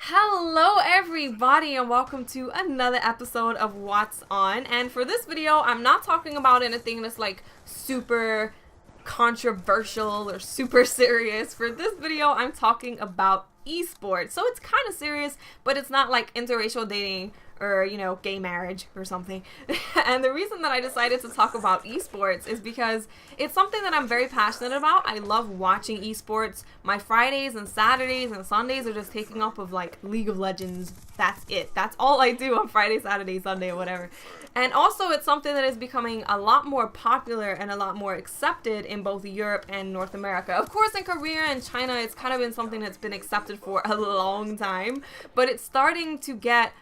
Hello everybody and welcome to another episode of What's On. And for this video, I'm not talking about anything that's like super controversial or super serious. For this video, I'm talking about esports. So it's kind of serious, but it's not like interracial dating or, you know, gay marriage or something. And the reason that I decided to talk about esports is because it's something that I'm very passionate about. I love watching esports. My Fridays and Saturdays and Sundays are just taken up of like League of Legends. That's it. That's all I do on Friday, Saturday, Sunday, or whatever. And also it's something that is becoming a lot more popular and a lot more accepted in both Europe and North America. Of course, in Korea and China, it's kind of been something that's been accepted for a long time, but it's starting to get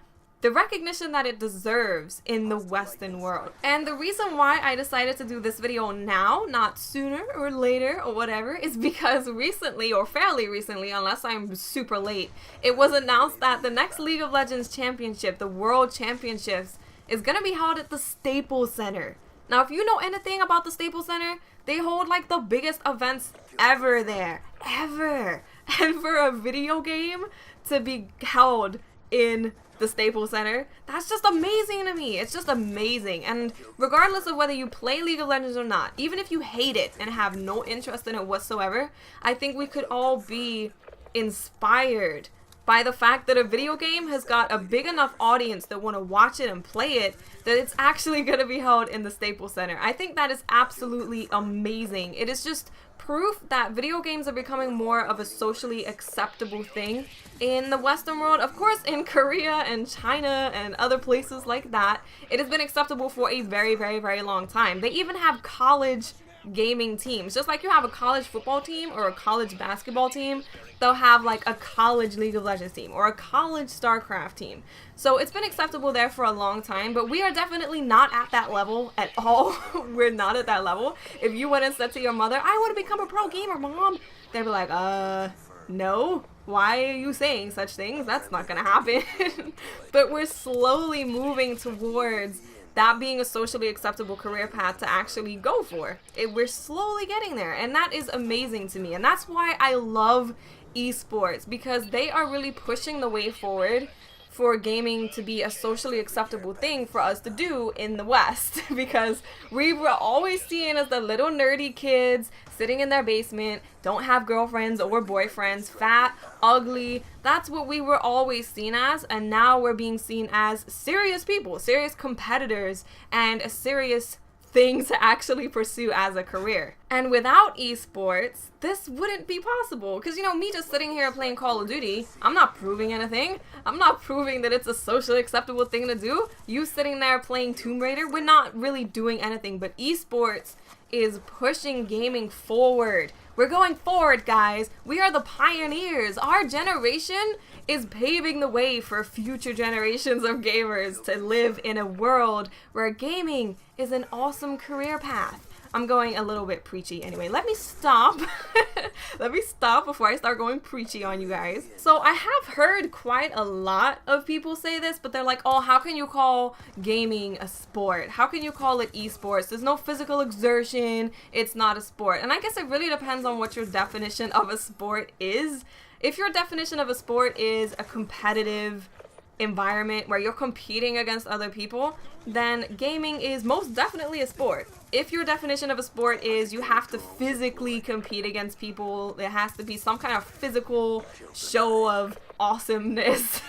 the recognition that it deserves in the Western world. And the reason why I decided to do this video now, not sooner or later or whatever, is because recently, or fairly recently, unless I'm super late, it was announced that the next League of Legends Championship, the World Championships, is gonna be held at the Staples Center. Now, if you know anything about the Staples Center, they hold like the biggest events ever there. Ever. And for a video game to be held in the Staples Center, that's just amazing to me. It's just amazing. And regardless of whether you play League of Legends or not, even if you hate it and have no interest in it whatsoever, I think we could all be inspired by the fact that a video game has got a big enough audience that want to watch it and play it, that it's actually going to be held in the Staples Center. I think that is absolutely amazing. It is just proof that video games are becoming more of a socially acceptable thing in the Western world. Of course, in Korea and China and other places like that, it has been acceptable for a very, very, very long time. They even have college gaming teams. Just like you have a college football team or a college basketball team, they'll have like a college League of Legends team or a college StarCraft team. So it's been acceptable there for a long time, but we are definitely not at that level at all. We're not at that level. If you went and said to your mother, I want to become a pro gamer, mom, they'd be like, no. Why are you saying such things? That's not gonna happen. But we're slowly moving towards that being a socially acceptable career path to actually go for. We're slowly getting there, and that is amazing to me. And that's why I love esports, because they are really pushing the way forward for gaming to be a socially acceptable thing for us to do in the West. Because we were always seen as the little nerdy kids sitting in their basement, don't have girlfriends or boyfriends, fat, ugly. That's what we were always seen as, and now we're being seen as serious people, serious competitors, and a serious thing to actually pursue as a career. And without esports, this wouldn't be possible. Because, you know, me just sitting here playing Call of Duty, I'm not proving anything. I'm not proving that it's a socially acceptable thing to do. You sitting there playing Tomb Raider, we're not really doing anything. But esports is pushing gaming forward. We're going forward, guys. We are the pioneers. Our generation is paving the way for future generations of gamers to live in a world where gaming is an awesome career path. I'm going a little bit preachy anyway. Let me stop. Let me stop before I start going preachy on you guys. So I have heard quite a lot of people say this, but they're like, oh, how can you call gaming a sport? How can you call it esports? There's no physical exertion. It's not a sport. And I guess it really depends on what your definition of a sport is. If your definition of a sport is a competitive environment where you're competing against other people, then gaming is most definitely a sport. If your definition of a sport is you have to physically compete against people, there has to be some kind of physical show of awesomeness,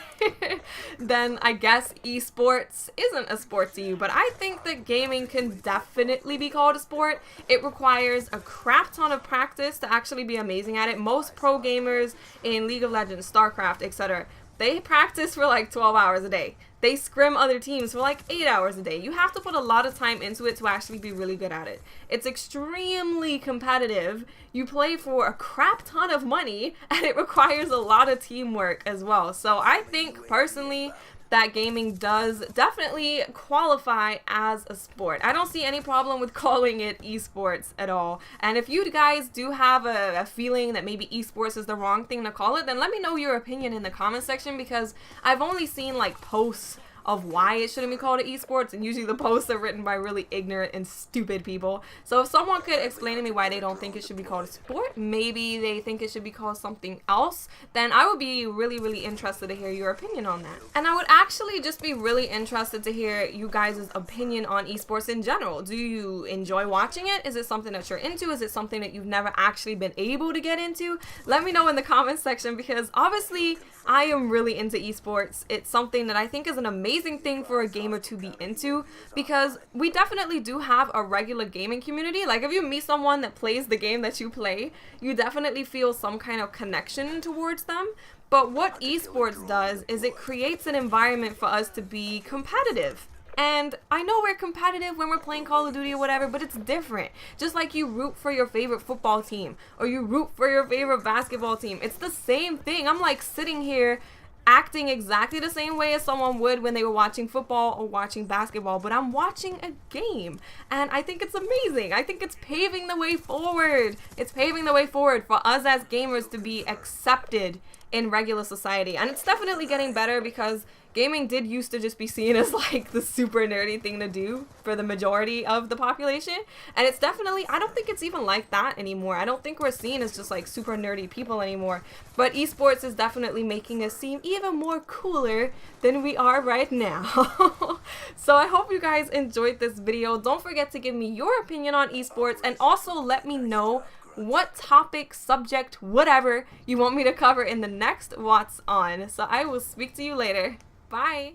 then I guess esports isn't a sport to you. But I think that gaming can definitely be called a sport. It requires a crap ton of practice to actually be amazing at it. Most pro gamers in League of Legends, StarCraft, etc., they practice for like 12 hours a day. They scrim other teams for like 8 hours a day. You have to put a lot of time into it to actually be really good at it. It's extremely competitive. You play for a crap ton of money, and it requires a lot of teamwork as well. So I think personally that gaming does definitely qualify as a sport. I don't see any problem with calling it esports at all. And if you guys do have a feeling that maybe esports is the wrong thing to call it, then let me know your opinion in the comment section, because I've only seen like posts of why it shouldn't be called esports, and usually the posts are written by really ignorant and stupid people. So if someone could explain to me why they don't think it should be called a sport, maybe they think it should be called something else, then I would be really interested to hear your opinion on that. And I would actually just be really interested to hear you guys' opinion on esports in general. Do you enjoy watching it? Is it something that you're into? Is it something that you've never actually been able to get into? Let me know in the comments section, because obviously I am really into esports. It's something that I think is an amazing thing for a gamer to be into, because we definitely do have a regular gaming community. Like if you meet someone that plays the game that you play, you definitely feel some kind of connection towards them. But what esports does is it creates an environment for us to be competitive. And I know we're competitive when we're playing Call of Duty or whatever, but it's different. Just like you root for your favorite football team or you root for your favorite basketball team. It's the same thing. I'm like sitting here acting exactly the same way as someone would when they were watching football or watching basketball, but I'm watching a game, and I think it's amazing. I think it's paving the way forward. It's paving the way forward for us as gamers to be accepted in regular society, and it's definitely getting better, because gaming did used to just be seen as like the super nerdy thing to do for the majority of the population, and it's definitely, I don't think it's even like that anymore. I don't think we're seen as just like super nerdy people anymore, but esports is definitely making us seem even more cooler than we are right now. So I hope you guys enjoyed this video. Don't forget to give me your opinion on esports, and also let me know what topic, subject, whatever you want me to cover in the next What's On. So I will speak to you later. Bye!